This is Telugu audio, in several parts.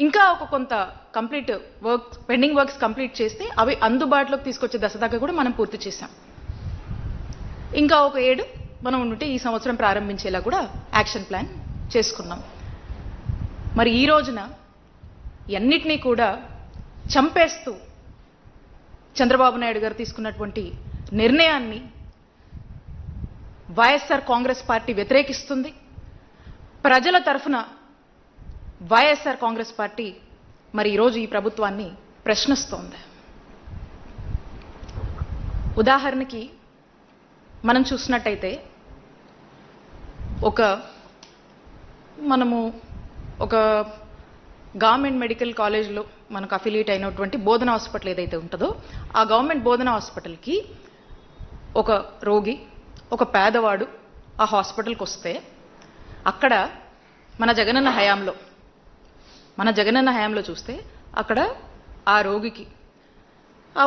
ఇంకా ఒక కొంత కంప్లీట్ పెండింగ్ వర్క్స్ కంప్లీట్ చేస్తే అవి అందుబాటులోకి తీసుకొచ్చే దశ దాకా కూడా మనం పూర్తి చేశాం. ఇంకా ఒక 7 మనం ఉంటే ఈ సంవత్సరం ప్రారంభించేలా కూడా యాక్షన్ ప్లాన్ చేసుకున్నాం. మరి ఈ రోజున అన్నిటినీ కూడా చంపేస్తూ చంద్రబాబు నాయుడు గారు తీసుకున్నటువంటి నిర్ణయాన్ని వైఎస్ఆర్ కాంగ్రెస్ పార్టీ వ్యతిరేకిస్తుంది. ప్రజల తరఫున వైఎస్ఆర్ కాంగ్రెస్ పార్టీ మరి ఈరోజు ఈ ప్రభుత్వాన్ని ప్రశ్నిస్తోంది. ఉదాహరణకి మనం చూసినట్టయితే మనము ఒక గవర్నమెంట్ మెడికల్ కాలేజ్లో మనకు అఫిలియేట్ అయినటువంటి బోధన హాస్పిటల్ ఏదైతే ఉంటుందో ఆ గవర్నమెంట్ బోధన హాస్పిటల్కి ఒక రోగి, ఒక పేదవాడు ఆ హాస్పిటల్కి వస్తే అక్కడ మన జగనన్న హయాంలో చూస్తే అక్కడ ఆ రోగికి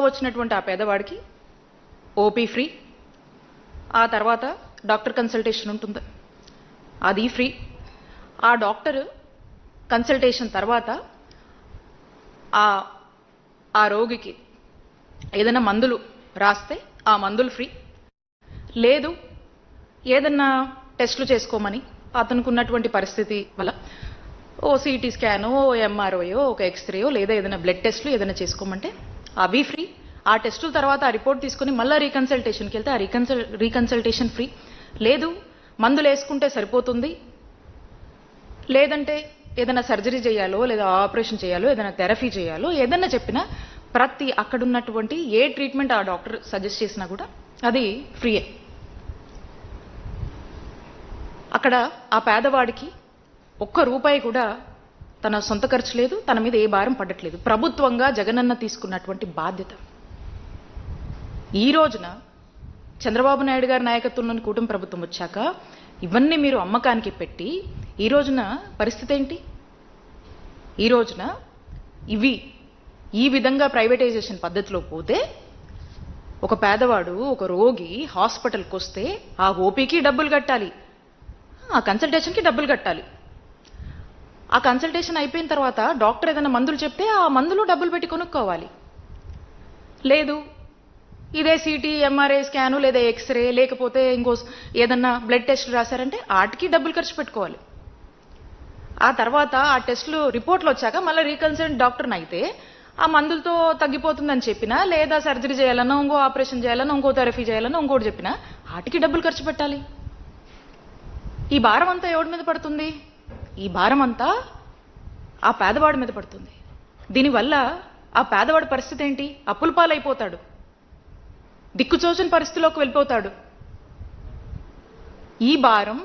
వచ్చినటువంటి ఆ పేదవాడికి ఓపీ ఫ్రీ, ఆ తర్వాత డాక్టర్ కన్సల్టేషన్ ఉంటుంది, అది ఫ్రీ. ఆ డాక్టర్ కన్సల్టేషన్ తర్వాత ఆ రోగికి ఏదైనా మందులు రాస్తే ఆ మందులు ఫ్రీ. లేదు ఏదన్నా టెస్టులు చేసుకోమని అతనికి ఉన్నటువంటి పరిస్థితి వల్ల ఓ సిటీ స్కానో, ఓ ఎంఆర్ఓయో, ఒక ఎక్స్రేయో లేదా ఏదైనా బ్లడ్ టెస్టులు ఏదైనా చేసుకోమంటే అవి ఫ్రీ. ఆ టెస్టుల తర్వాత ఆ రిపోర్ట్ తీసుకుని మళ్ళీ రీకన్సల్టేషన్కి వెళ్తే ఆ రీకన్సల్టేషన్ ఫ్రీ. లేదు మందులు వేసుకుంటే సరిపోతుంది, లేదంటే ఏదైనా సర్జరీ చేయాలో లేదా ఆపరేషన్ చేయాలో ఏదైనా థెరపీ చేయాలో ఏదైనా చెప్పినా ప్రతి అక్కడున్నటువంటి ఏ ట్రీట్మెంట్ ఆ డాక్టర్ సజెస్ట్ చేసినా కూడా అది ఫ్రీయే. అక్కడ ఆ పేదవాడికి ₹1 కూడా తన సొంత ఖర్చు లేదు, తన మీద ఏ భారం పడట్లేదు. ప్రభుత్వంగా జగనన్న తీసుకున్నటువంటి బాధ్యత. ఈ రోజున చంద్రబాబు నాయుడు గారి నాయకత్వంలోని కూటమి ప్రభుత్వం వచ్చాక ఇవన్నీ మీరు అమ్మకానికి పెట్టి ఈ రోజున పరిస్థితి ఏంటి? ఈ రోజున ఈ విధంగా ప్రైవేటైజేషన్ పద్ధతిలో పోతే ఒక పేదవాడు, ఒక రోగి హాస్పిటల్కి వస్తే ఆ ఓపీకి డబ్బులు కట్టాలి, ఆ కన్సల్టేషన్కి డబ్బులు కట్టాలి. ఆ కన్సల్టేషన్ అయిపోయిన తర్వాత డాక్టర్ ఏదైనా మందులు చెప్తే ఆ మందులు డబ్బులు పెట్టి కొనుక్కోవాలి. లేదు ఇదే సిటీ, ఎంఆర్ఐ స్కాను లేదా ఎక్స్రే లేకపోతే ఇంకో ఏదన్నా బ్లడ్ టెస్ట్లు రాశారంటే వాటికి డబ్బులు ఖర్చు పెట్టుకోవాలి. ఆ తర్వాత ఆ టెస్టులు రిపోర్ట్లు వచ్చాక మళ్ళీ రీకన్సల్ట్ డాక్టర్ని అయితే ఆ మందులతో తగ్గిపోతుందని చెప్పినా లేదా సర్జరీ చేయాలన్నా, ఇంకో ఆపరేషన్ చేయాలన్నా, ఇంకో థెరపీ చేయాలన్నా, ఇంకోటి చెప్పినా వాటికి డబ్బులు ఖర్చు పెట్టాలి. ఈ భారం అంతా ఎవరి మీద పడుతుంది? ఈ భారం అంతా ఆ పేదవాడి మీద పడుతుంది. దీనివల్ల ఆ పేదవాడి పరిస్థితి ఏంటి? అప్పుల పాలైపోతాడు, దిక్కుచోచని పరిస్థితిలోకి వెళ్ళిపోతాడు. ఈ భారం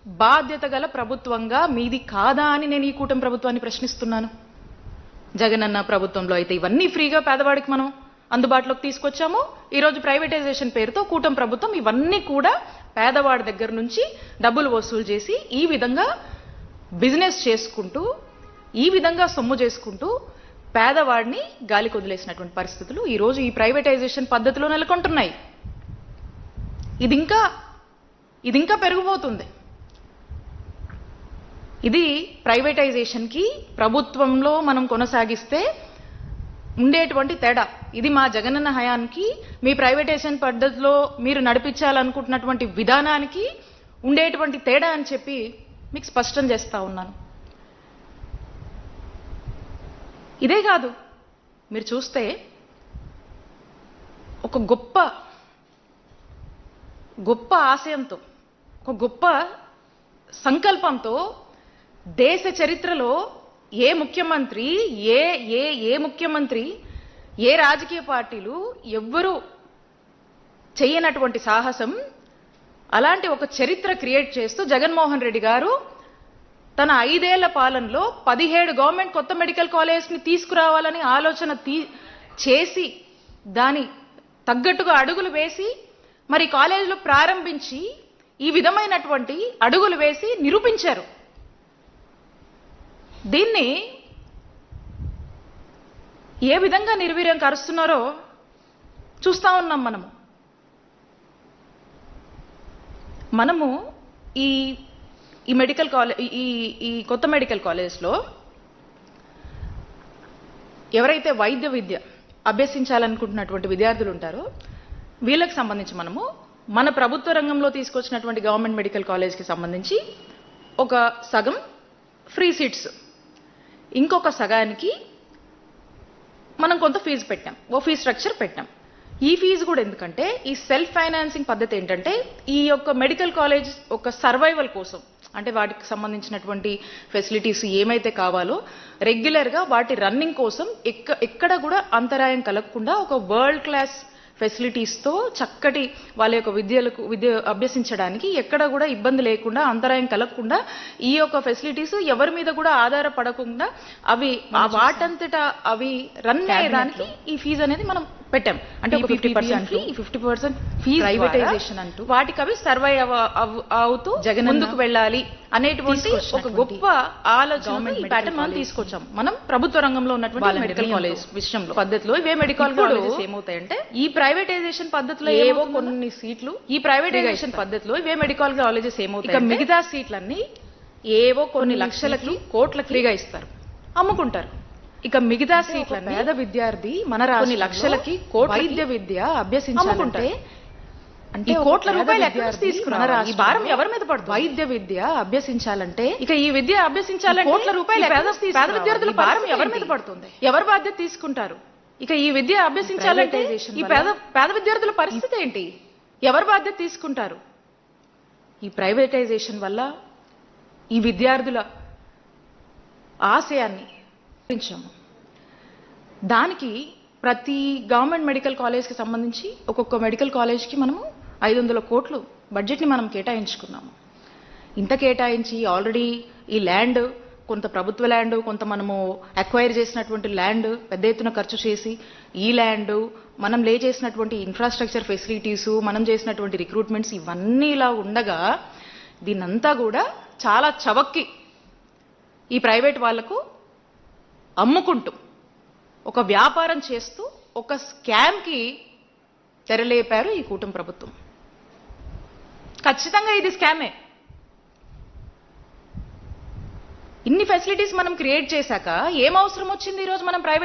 బాధ్యత గల ప్రభుత్వంగా మీది కాదా అని నేను ఈ కూటమి ప్రభుత్వాన్ని ప్రశ్నిస్తున్నాను. జగనన్న ప్రభుత్వంలో అయితే ఇవన్నీ ఫ్రీగా పేదవాడికి మనం అందుబాటులోకి తీసుకొచ్చాము. ఈరోజు ప్రైవేటైజేషన్ పేరుతో కూటమి ప్రభుత్వం ఇవన్నీ కూడా పేదవాడి దగ్గర నుంచి డబ్బులు వసూలు చేసి ఈ విధంగా బిజినెస్ చేసుకుంటూ, ఈ విధంగా సొమ్ము చేసుకుంటూ పేదవాడిని గాలికి వదిలేసినటువంటి పరిస్థితులు ఈరోజు ఈ ప్రైవేటైజేషన్ పద్ధతిలో నెలకొంటున్నాయి. ఇది ఇంకా పెరిగిపోతుంది. ఇది ప్రైవేటైజేషన్కి ప్రభుత్వంలో మనం కొనసాగిస్తే ఉండేటువంటి తేడా. ఇది మా జగనన్న హయానికి మీ ప్రైవేటైజేషన్ పద్ధతిలో మీరు నడిపించాలనుకుంటున్నటువంటి విధానానికి ఉండేటువంటి తేడా అని చెప్పి మీకు స్పష్టం చేస్తా ఉన్నాను. ఇదే కాదు, మీరు చూస్తే ఒక గొప్ప ఆశయంతో, ఒక గొప్ప సంకల్పంతో దేశ చరిత్రలో ఏ ముఖ్యమంత్రి, ఏ రాజకీయ పార్టీలు ఎవ్వరూ చేయనటువంటి సాహసం, అలాంటి ఒక చరిత్ర క్రియేట్ చేస్తూ జగన్మోహన్ రెడ్డి గారు తన 5 ఏళ్ల పాలనలో 17 గవర్నమెంట్ కొత్త మెడికల్ కాలేజ్ని తీసుకురావాలని ఆలోచన చేసి దాని తగ్గట్టుగా అడుగులు వేసి మరి కాలేజీలు ప్రారంభించి ఈ విధమైనటువంటి అడుగులు వేసి నిరూపించారు. దీన్ని ఏ విధంగా నిర్వీర్యం కరుస్తున్నారో చూస్తా ఉన్నాం. మనము ఈ మెడికల్ కాలేజ్, ఈ కొత్త మెడికల్ కాలేజ్లో ఎవరైతే వైద్య విద్య అభ్యసించాలనుకుంటున్నటువంటి విద్యార్థులు ఉంటారో వీళ్ళకి సంబంధించి మనము మన ప్రభుత్వ రంగంలో తీసుకొచ్చినటువంటి గవర్నమెంట్ మెడికల్ కాలేజ్కి సంబంధించి ఒక సగం ఫ్రీ సీట్స్, ఇంకొక సగానికి మనం కొంత ఫీజు పెట్టాం, ఓ ఫీ స్ట్రక్చర్ పెట్టాం. ఈ ఫీజు కూడా ఎందుకంటే ఈ సెల్ఫ్ ఫైనాన్సింగ్ పద్ధతి ఏంటంటే ఈ యొక్క మెడికల్ కాలేజ్ ఒక సర్వైవల్ కోసం, అంటే వాటికి సంబంధించినటువంటి ఫెసిలిటీస్ ఏమైతే కావాలో రెగ్యులర్గా వాటి రన్నింగ్ కోసం ఎక్కడ కూడా అంతరాయం కలగకుండా ఒక వరల్డ్ క్లాస్ ఫెసిలిటీస్తో చక్కటి వాళ్ళ యొక్క విద్య అభ్యసించడానికి ఎక్కడ కూడా ఇబ్బంది లేకుండా అంతరాయం కలగకుండా ఈ యొక్క ఫెసిలిటీస్ ఎవరి మీద కూడా ఆధారపడకుండా అవి వాటంతటా అవి రన్ అయ్యేదానికి ఈ ఫీజు అనేది మనం పెట్టాం. అంటే 50% ఫీజు ప్రైవేటైజేషన్ అంటూ వాటికి అవి సర్వై అవుతూ ముందుకు వెళ్ళాలి అనేటువంటి ఒక గొప్ప ఆలోచన ఈ ప్యాటర్న్ మనం తీసుకొచ్చాం. మనం ప్రభుత్వ రంగంలో ఉన్నటువంటి మెడికల్ కాలేజ్ విషయంలో పద్ధతిలో ఇవే మెడికల్ కాలేజెస్ ఏమవుతాయంటే ఈ ప్రైవేటైజేషన్ పద్ధతిలో ఏవో కొన్ని సీట్లు, ఈ ప్రైవేటైజేషన్ పద్ధతిలో ఇవే మెడికల్ కాలేజెస్ ఏమవుతాయి మిగతా సీట్లన్నీ ఏవో కొన్ని లక్షలకి కోట్ల ఫ్రీగా ఇస్తారు, అమ్ముకుంటారు. ఇక మిగతా సీట్ల పేద విద్యార్థి మన కొన్ని లక్షలకి వైద్య విద్య అభ్యసించాలంటే అంటే కోట్ల రూపాయలు ఎక్కడ తీసుకున్నారు, ఈ భారం ఎవరి మీద పడుతుంది? వైద్య విద్య అభ్యసించాలంటే ఇక ఈ విద్య అభ్యసించాలంటే కోట్ల రూపాయలు పేద విద్యార్థుల భారం ఎవరి మీద పడుతుంది? ఎవరు బాధ్యత తీసుకుంటారు? ఇక ఈ విద్య అభ్యసించాలంటే ఈ పేద విద్యార్థుల పరిస్థితి ఏంటి? ఎవరు బాధ్యత తీసుకుంటారు? ఈ ప్రైవేటైజేషన్ వల్ల ఈ విద్యార్థుల ఆశయాన్ని దానికి ప్రతి గవర్నమెంట్ మెడికల్ కాలేజ్కి సంబంధించి ఒక్కొక్క మెడికల్ కాలేజ్కి మనము 500 కోట్లు బడ్జెట్ని మనం కేటాయించుకున్నాము. ఇంత కేటాయించి ఆల్రెడీ ఈ ల్యాండ్ కొంత ప్రభుత్వ ల్యాండ్, కొంత మనము అక్వైర్ చేసినటువంటి ల్యాండ్ పెద్ద ఎత్తున ఖర్చు చేసి ఈ ల్యాండ్ మనం లే చేసినటువంటి ఇన్ఫ్రాస్ట్రక్చర్ ఫెసిలిటీస్, మనం చేసినటువంటి రిక్రూట్మెంట్స్ ఇవన్నీ ఇలా ఉండగా దీన్నంతా కూడా చాలా చవక్కి ఈ ప్రైవేట్ వాళ్లకు అమ్ముకుంటూ ఒక వ్యాపారం చేస్తూ ఒక స్కామ్కి తెరలేపారు ఈ కూటమి ప్రభుత్వం. ఖచ్చితంగా ఇది స్కామే. ఇన్ని ఫెసిలిటీస్ మనం క్రియేట్ చేశాక ఏం అవసరం వచ్చింది ఈరోజు మనం ప్రైవేట్